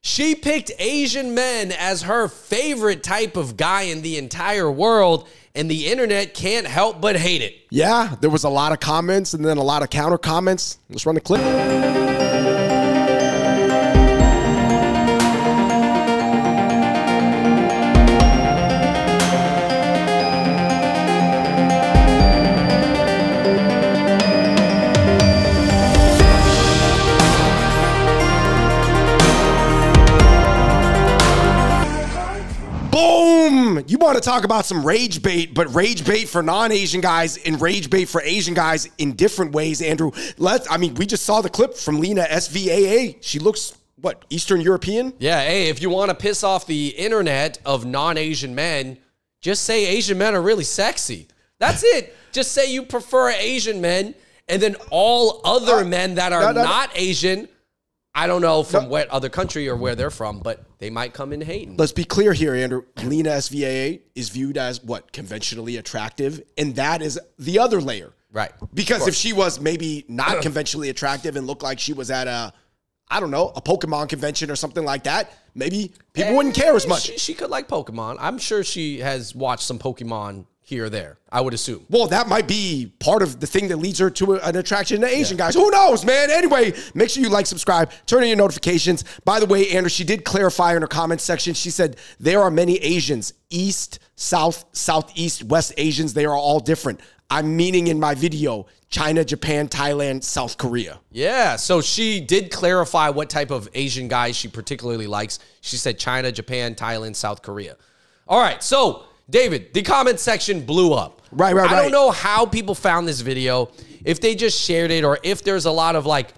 She picked Asian men as her favorite type of guy in the entire world, and the internet can't help but hate it. Yeah, there was a lot of comments and then a lot of counter comments. Let's run the clip. Boom! You want to talk about some rage bait, but rage bait for non-Asian guys and rage bait for Asian guys in different ways, Andrew. We just saw the clip from Lena SVAA. She looks, what, Eastern European? Yeah, hey, if you want to piss off the internet of non-Asian men, just say Asian men are really sexy. That's it. Just say you prefer Asian men, and then all other men that are not Asian, I don't know from what other country or where they're from, but they might come in hating. Let's be clear here, Andrew. Lena SVAA is viewed as what? Conventionally attractive. And that is the other layer. Right. Because if she was maybe not conventionally attractive and looked like she was at a Pokemon convention or something like that, maybe people wouldn't care as much. She could like Pokemon. I'm sure she has watched some Pokemon here or there, I would assume. Well, that might be part of the thing that leads her to an attraction to Asian guys. Who knows, man? Anyway, make sure you like, subscribe, turn on your notifications. By the way, Andrew, she did clarify in her comments section. She said there are many Asians, East, South, Southeast, West Asians. They are all different. I'm meaning in my video, China, Japan, Thailand, South Korea. Yeah, so she did clarify what type of Asian guys she particularly likes. She said China, Japan, Thailand, South Korea. All right, so David, the comment section blew up. Right. I don't know how people found this video, if they just shared it or if there's a lot of like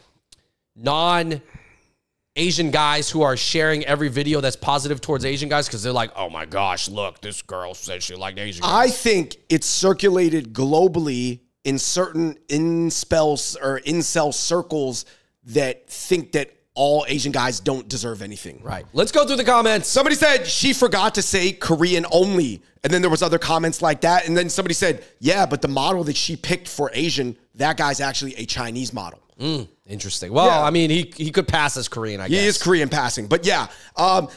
non-Asian guys who are sharing every video that's positive towards Asian guys because they're like, oh my gosh, look, this girl said she liked Asian guys. I think it's circulated globally in certain incel circles that think that all Asian guys don't deserve anything. Right. Let's go through the comments. Somebody said she forgot to say Korean only. And then there was other comments like that. And then somebody said, yeah, but the model that she picked for Asian, that guy's actually a Chinese model. Interesting. Well, yeah. I mean, he could pass as Korean, I guess. He is Korean passing. But yeah,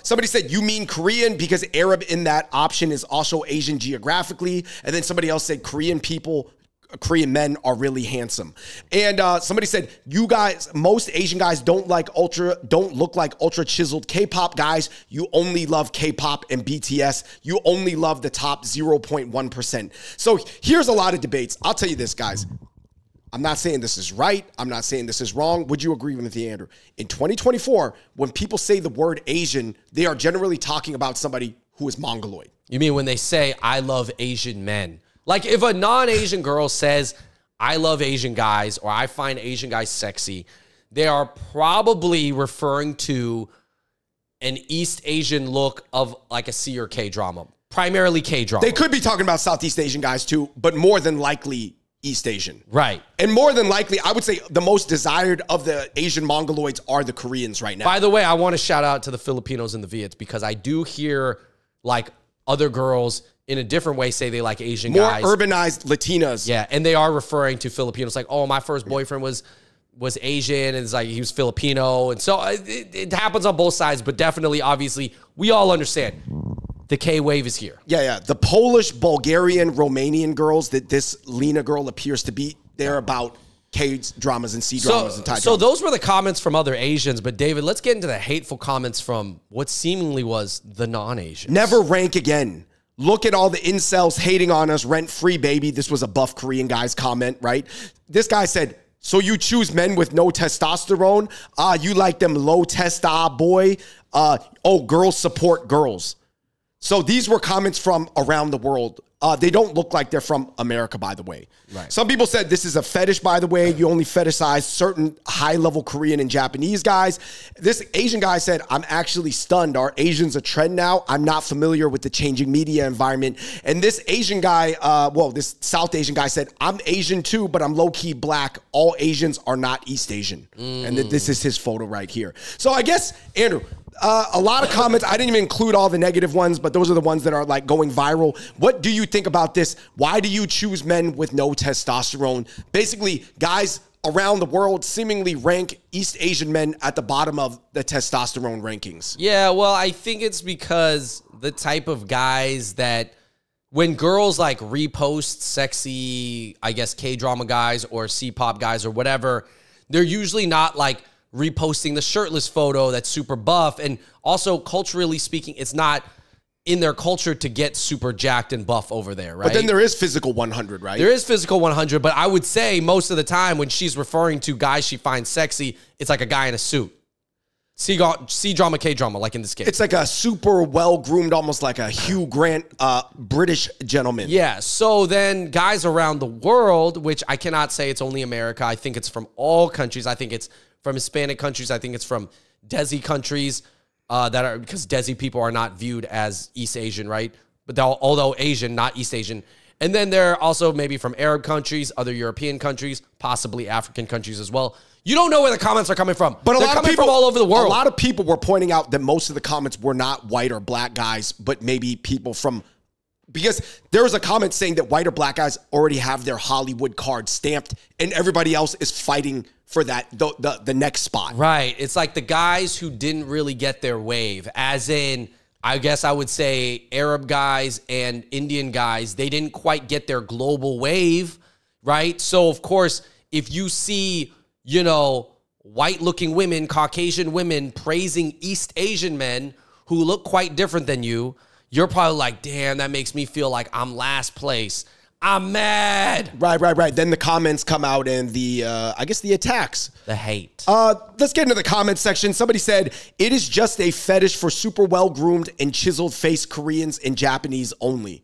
somebody said, you mean Korean because Arab in that option is also Asian geographically. And then somebody else said Korean men are really handsome. And somebody said, you guys, most Asian guys don't look like ultra chiseled K-pop guys. You only love K-pop and BTS. You only love the top 0.1%. So here's a lot of debates. I'll tell you this, guys. I'm not saying this is right. I'm not saying this is wrong. Would you agree with me, Andrew? In 2024, when people say the word Asian, they are generally talking about somebody who is Mongoloid. You mean when they say, I love Asian men? Like if a non-Asian girl says, I love Asian guys or I find Asian guys sexy, they are probably referring to an East Asian look of like a C or K drama, primarily K drama. They could be talking about Southeast Asian guys too, but more than likely East Asian. Right. And more than likely, I would say the most desired of the Asian Mongoloids are the Koreans right now. By the way, I want to shout out to the Filipinos and the Viets because I do hear like other girls in a different way say they like Asian guys. More urbanized Latinas. Yeah, and they are referring to Filipinos like, oh, my first boyfriend was Asian, and it's like he was Filipino. And so it happens on both sides, but definitely, obviously, we all understand the K-wave is here. Yeah. The Polish, Bulgarian, Romanian girls that this Lena girl appears to be, they're about K dramas and C dramas and Thai dramas. So those were the comments from other Asians, but David, let's get into the hateful comments from what seemingly was the non-Asians. Never rank again. Look at all the incels hating on us rent-free, baby. This was a buff Korean guy's comment, right? This guy said, so you choose men with no testosterone? You like them low testa, boy? Girls support girls. So these were comments from around the world. They don't look like they're from America, by the way. Right. Some people said this is a fetish, by the way. You only fetishize certain high-level Korean and Japanese guys. This Asian guy said, I'm actually stunned. Are Asians a trend now? I'm not familiar with the changing media environment. And this Asian guy, this South Asian guy said, I'm Asian too, but I'm low-key black. All Asians are not East Asian. And this is his photo right here. So I guess, Andrew, a lot of comments. I didn't even include all the negative ones, but those are the ones that are like going viral. What do you think about this? Why do you choose men with no testosterone? Basically, guys around the world seemingly rank East Asian men at the bottom of the testosterone rankings? Yeah, well, I think it's because the type of guys that when girls like repost sexy, I guess, K-drama guys or C-pop guys or whatever, they're usually not like reposting the shirtless photo that's super buff. And also, culturally speaking, it's not in their culture to get super jacked and buff over there, right? But then there is physical 100, right? There is physical 100, but I would say most of the time when she's referring to guys she finds sexy, it's like a guy in a suit. C-drama, K-drama, like in this case. It's like a super well-groomed, almost like a Hugh Grant British gentleman. Yeah, so then guys around the world, which I cannot say it's only America. I think it's from all countries. I think it's from Hispanic countries. I think it's from Desi countries. Because Desi people are not viewed as East Asian, right? But although Asian, not East Asian. And then they're also maybe from Arab countries, other European countries, possibly African countries as well. You don't know where the comments are coming from. But they're coming from all over the world. A lot of people were pointing out that most of the comments were not white or black guys, but maybe people from... Because there was a comment saying that white or black guys already have their Hollywood card stamped and everybody else is fighting for that the next spot. Right. It's like the guys who didn't really get their wave, as in, I guess I would say Arab guys and Indian guys, they didn't quite get their global wave, right? So, of course, if you see, you know, white-looking women, Caucasian women praising East Asian men who look quite different than you, you're probably like, damn, that makes me feel like I'm last place. I'm mad. Right. Then the comments come out and I guess the attacks. The hate. Let's get into the comments section. Somebody said, it is just a fetish for super well-groomed and chiseled face Koreans and Japanese only.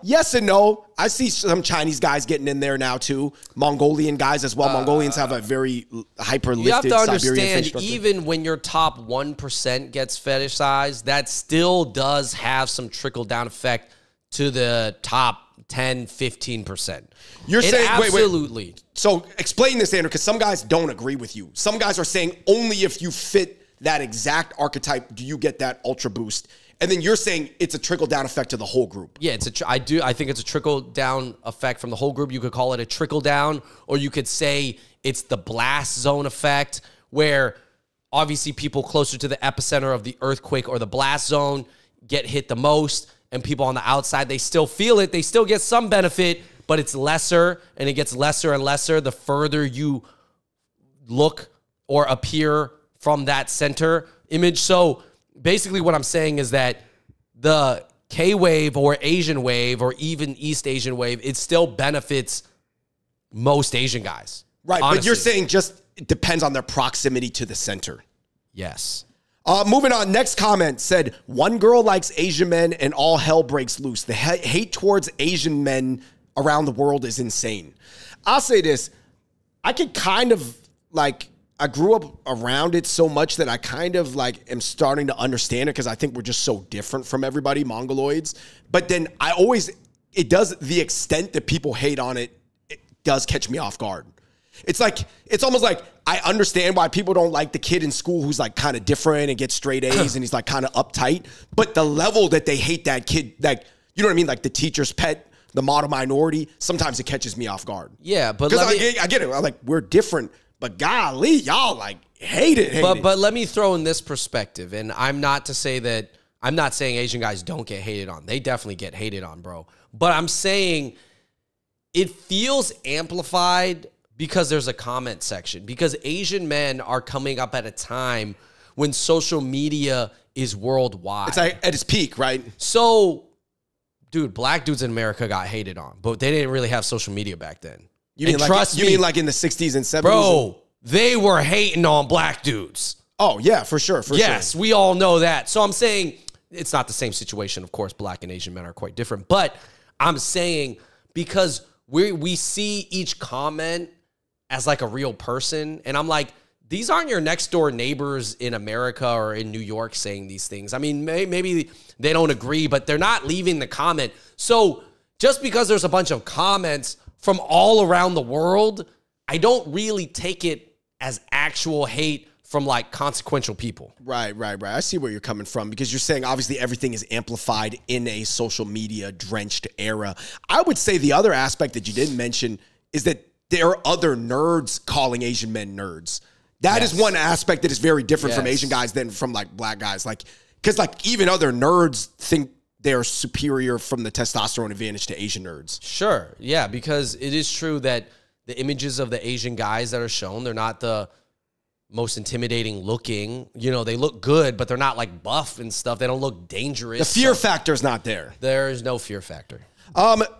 Yes and no. I see some Chinese guys getting in there now too. Mongolian guys as well. Mongolians have a very hyper-lifted You have to Siberian understand, face structure. even when your top 1% gets fetishized, that still does have some trickle-down effect to the top 10, 15%. You're saying, absolutely. wait. So explain this, Andrew, because some guys don't agree with you. Some guys are saying only if you fit that exact archetype do you get that ultra boost. And then you're saying it's a trickle-down effect to the whole group. Yeah, I think it's a trickle-down effect from the whole group. You could call it a trickle-down, or you could say it's the blast zone effect, where obviously people closer to the epicenter of the earthquake or the blast zone get hit the most, and people on the outside, they still feel it. They still get some benefit, but it's lesser, and it gets lesser and lesser the further you look or appear from that center image. So basically what I'm saying is that the K-wave or Asian wave or even East Asian wave, it still benefits most Asian guys. Right, honestly. but you're saying just it depends on their proximity to the center. Yes. Moving on, next comment said, one girl likes Asian men and all hell breaks loose. The hate towards Asian men around the world is insane. I'll say this. I could kind of like... I grew up around it so much that I kind of like am starting to understand it because I think we're just so different from everybody, Mongoloids. But then it does, the extent that people hate on it, it does catch me off guard. It's almost like I understand why people don't like the kid in school who's like kind of different and gets straight A's and he's like kind of uptight. But the level that they hate that kid, like, you know what I mean? Like the teacher's pet, the model minority, sometimes it catches me off guard. Yeah, but because I get it. I'm like, we're different. But golly, y'all like hate it. But let me throw in this perspective, and I'm not saying Asian guys don't get hated on. They definitely get hated on, bro. But I'm saying it feels amplified because there's a comment section. Because Asian men are coming up at a time when social media is worldwide. It's like at its peak, right? So, dude, black dudes in America got hated on, but they didn't really have social media back then. You mean like in the 60s and 70s? Bro, they were hating on black dudes. Oh, yeah, for sure. Yes, we all know that. So I'm saying it's not the same situation. Of course, black and Asian men are quite different. But I'm saying because we see each comment as like a real person. And I'm like, these aren't your next door neighbors in America or in New York saying these things. I mean, maybe they don't agree, but they're not leaving the comment. So just because there's a bunch of comments from all around the world, I don't really take it as actual hate from like consequential people. Right. I see where you're coming from because you're saying obviously everything is amplified in a social media drenched era. I would say the other aspect that you didn't mention is that there are other nerds calling Asian men nerds. That is one aspect that is very different from Asian guys than from like black guys. Like, because like even other nerds think they're superior from the testosterone advantage to Asian nerds. Sure. Yeah, because it is true that the images of the Asian guys that are shown, they're not the most intimidating looking. You know, they look good, but they're not like buff and stuff. They don't look dangerous. The fear factor is not there. There is no fear factor.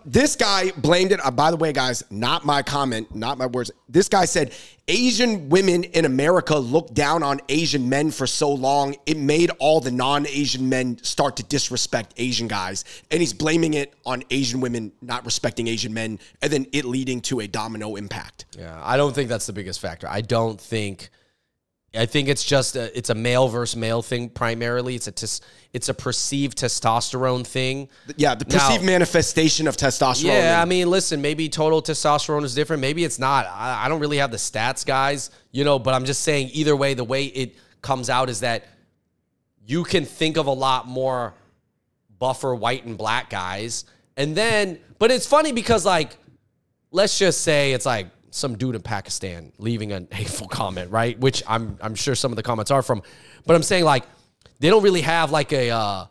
This guy blamed it. By the way, guys, not my comment, not my words. This guy said, Asian women in America looked down on Asian men for so long, it made all the non-Asian men start to disrespect Asian guys. And he's blaming it on Asian women not respecting Asian men, and then it leading to a domino impact. Yeah, I don't think that's the biggest factor. I think it's just it's a male versus male thing primarily. It's a perceived testosterone thing. Yeah, the perceived manifestation of testosterone. Yeah, I mean, listen, maybe total testosterone is different. Maybe it's not. I don't really have the stats, guys, you know, but I'm just saying either way, the way it comes out is that you can think of a lot more buffer white and black guys. And then, but it's funny because like, let's just say it's like, some dude in Pakistan leaving a hateful comment, right? Which I'm sure some of the comments are from. But I'm saying like they don't really have like they don't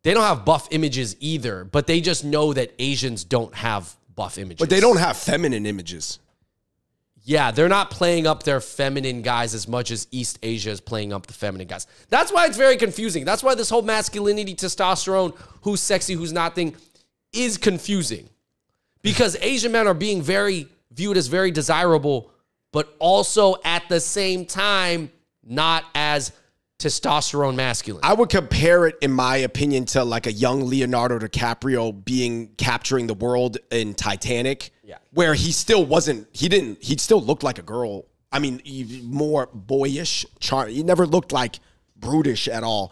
have buff images either, but they just know that Asians don't have buff images. But they don't have feminine images. Yeah, they're not playing up their feminine guys as much as East Asia is playing up the feminine guys. That's why it's very confusing. That's why this whole masculinity, testosterone, who's sexy, who's not thing is confusing. Because Asian men are being viewed as very desirable, but also at the same time, not as testosterone masculine. I would compare it, in my opinion, to like a young Leonardo DiCaprio capturing the world in Titanic, where he still looked like a girl. I mean, more boyish, charm. He never looked like brutish at all.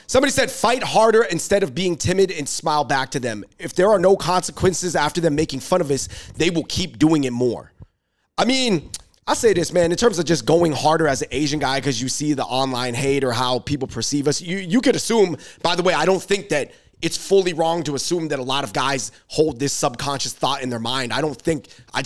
Somebody said, fight harder instead of being timid and smile back to them. If there are no consequences after them making fun of us, they will keep doing it more. I mean, I say this, man, in terms of just going harder as an Asian guy because you see the online hate or how people perceive us, you could assume, by the way, I don't think that it's fully wrong to assume that a lot of guys hold this subconscious thought in their mind. I just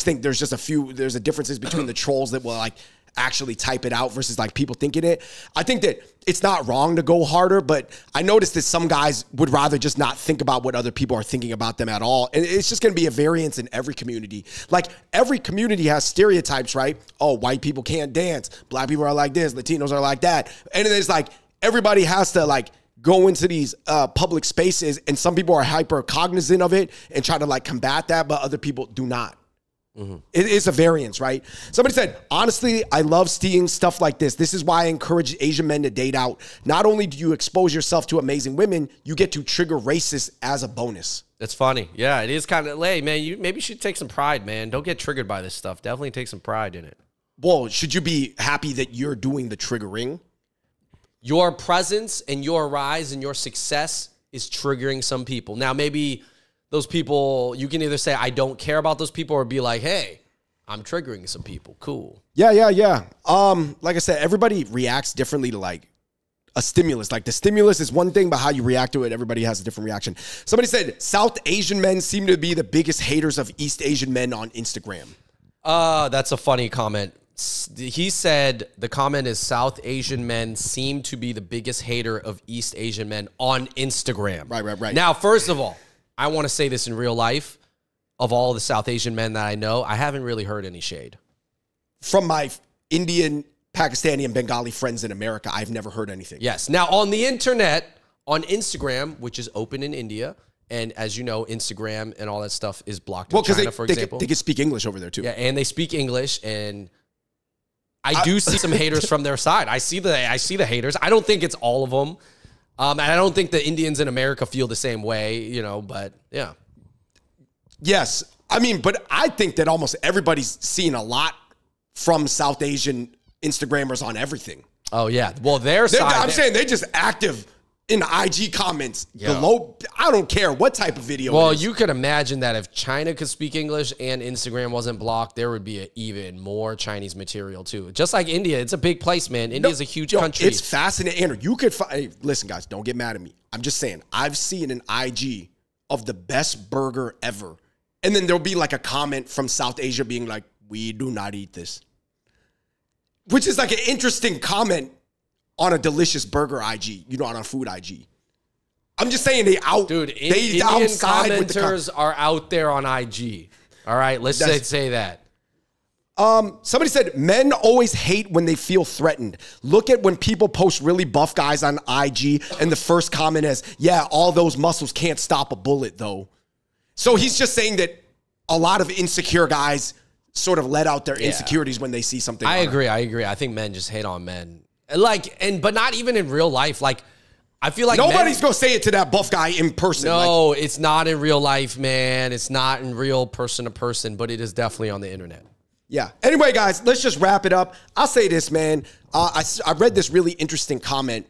think there's a differences between the trolls that will like actually type it out versus like people thinking it. I think that it's not wrong to go harder, but I noticed that some guys would rather just not think about what other people are thinking about them at all. And it's just going to be a variance in every community. Like every community has stereotypes, right? Oh, white people can't dance. Black people are like this. Latinos are like that. And it's like everybody has to like go into these public spaces, and some people are hyper cognizant of it and try to like combat that, but other people do not. Mm-hmm. It is a variance, right? Somebody said, honestly, I love seeing stuff like this. This is why I encourage Asian men to date out. Not only do you expose yourself to amazing women, you get to trigger racists as a bonus. That's funny. Yeah, it is kind of, hey, man, you maybe should take some pride, man. Don't get triggered by this stuff. Definitely take some pride in it. Well, should you be happy that you're doing the triggering? Your presence and your rise and your success is triggering some people. Now, maybe those people, you can either say, I don't care about those people, or be like, hey, I'm triggering some people. Cool. Yeah. Like I said, everybody reacts differently to like a stimulus. Like the stimulus is one thing, but how you react to it, everybody has a different reaction. Somebody said, South Asian men seem to be the biggest haters of East Asian men on Instagram. That's a funny comment. He said the comment is South Asian men seem to be the biggest hater of East Asian men on Instagram. Right. Now, first of all, I want to say this in real life. Of all the South Asian men that I know, I haven't really heard any shade. From my Indian, Pakistani, and Bengali friends in America, I've never heard anything. Yes. Now, on the internet, on Instagram, which is open in India, and as you know, Instagram and all that stuff is blocked in China, for example. They can speak English over there, too. Yeah, and they speak English, and I do see some haters from their side. I see the haters. I don't think it's all of them. And I don't think the Indians in America feel the same way, you know, but yeah. Yes. I mean, but I think that almost everybody's seen a lot from South Asian Instagrammers on everything. Oh, yeah. Well, their side. I'm saying they're just active in the IG comments below. I don't care what type of video Well, it is. you could imagine that if China could speak English and Instagram wasn't blocked, there would be even more Chinese material, too. Just like India. It's a big place, man. India's a huge country. It's fascinating. Andrew, you could find... Hey, listen, guys, don't get mad at me. I'm just saying, I've seen an IG of the best burger ever And then there'll be like a comment from South Asia being like, we do not eat this. Which is like an interesting comment on a delicious burger IG, you know, on a food IG. I'm just saying Indian commenters are out there on IG. All right, let's say that. Somebody said, men always hate when they feel threatened. Look at when people post really buff guys on IG and the first comment is, yeah, all those muscles can't stop a bullet though. So he's just saying that a lot of insecure guys sort of let out their insecurities when they see something. I agree. I think men just hate on men. But not even in real life. Like, I feel like nobody's going to say it to that buff guy in person. No, it's not in real life, man. It's not in real person to person, but it is definitely on the internet. Yeah. Anyway, guys, let's just wrap it up. I'll say this, man. I read this really interesting comment,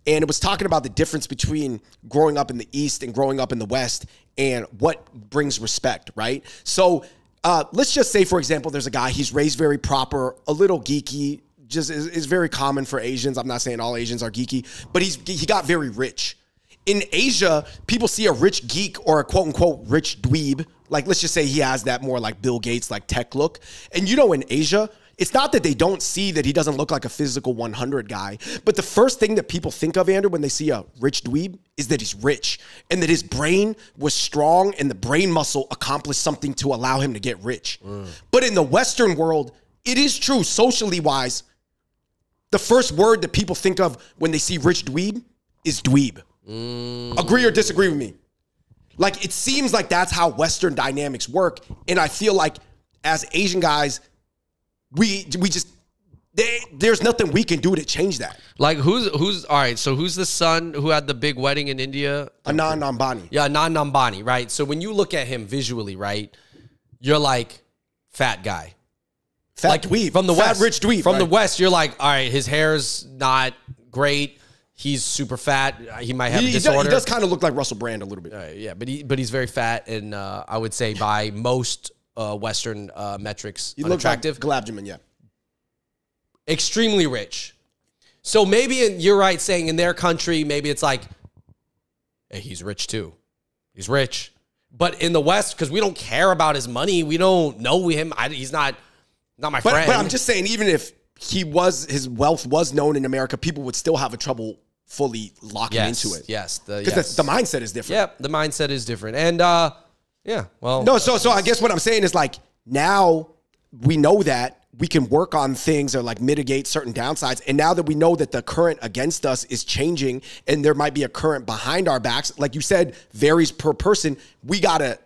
and it was talking about the difference between growing up in the East and growing up in the West and what brings respect, right? So let's just say, for example, there's a guy, he's raised very proper, a little geeky, just is very common for Asians. I'm not saying all Asians are geeky, but he got very rich. In Asia, people see a rich geek or a quote unquote rich dweeb. Like, let's just say he has that more like Bill Gates, like tech look. And you know, in Asia, it's not that they don't see that he doesn't look like a physical 100 guy, but the first thing that people think of, Andrew, when they see a rich dweeb is that he's rich and that his brain was strong and the brain muscle accomplished something to allow him to get rich. But in the Western world, it is true, socially wise, the first word that people think of when they see rich dweeb is dweeb. Agree or disagree with me? Like, it seems like that's how Western dynamics work. And I feel like as Asian guys, we just, there's nothing we can do to change that. Like, who's all right, so who's the son who had the big wedding in India? Anand Ambani. Yeah, Anand Ambani, right? So when you look at him visually, right, you're like, fat guy. Fat like, dweeb. From the West. Rich dweeb. From the West, you're like, all right, his hair's not great. He's super fat. He might have a disorder. He does kind of look like Russell Brand a little bit. Yeah, but he's very fat, and I would say by most Western metrics, he unattractive. Looks like Glabjaman, yeah. Extremely rich. So maybe you're right saying in their country, maybe it's like, hey, he's rich too. He's rich. But in the West, because we don't care about his money, we don't know him. He's not my friend. But I'm just saying, even if his wealth was known in America, people would still have a trouble fully locking into it. Yes. Because the mindset is different. Yeah, the mindset is different. And yeah, well. No, so I guess what I'm saying is like, now we know that we can work on things or like mitigate certain downsides. And now that we know that the current against us is changing and there might be a current behind our backs, like you said, varies per person, we got to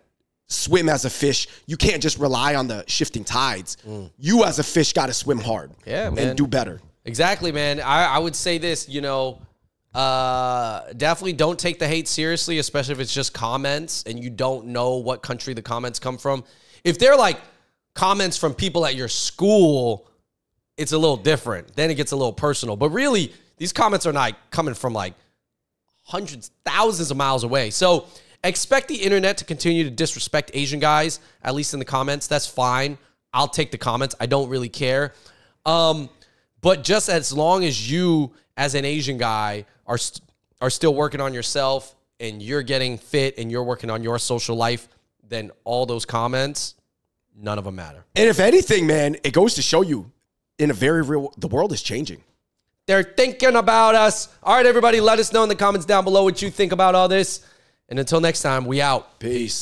swim as a fish. You can't just rely on the shifting tides. You as a fish got to swim hard and do better. Exactly, man. I would say this, you know, definitely don't take the hate seriously, especially if it's just comments and you don't know what country the comments come from. If they're like comments from people at your school, it's a little different. Then it gets a little personal. But really, these comments are not coming from like hundreds, thousands of miles away. So expect the internet to continue to disrespect Asian guys, at least in the comments. That's fine. I'll take the comments. I don't really care. But just as long as you, as an Asian guy, are still working on yourself and you're getting fit and you're working on your social life, then all those comments, none of them matter. And if anything, man, it goes to show you in a very real, the world is changing. They're thinking about us. All right, everybody, let us know in the comments down below what you think about all this. And until next time, we out. Peace.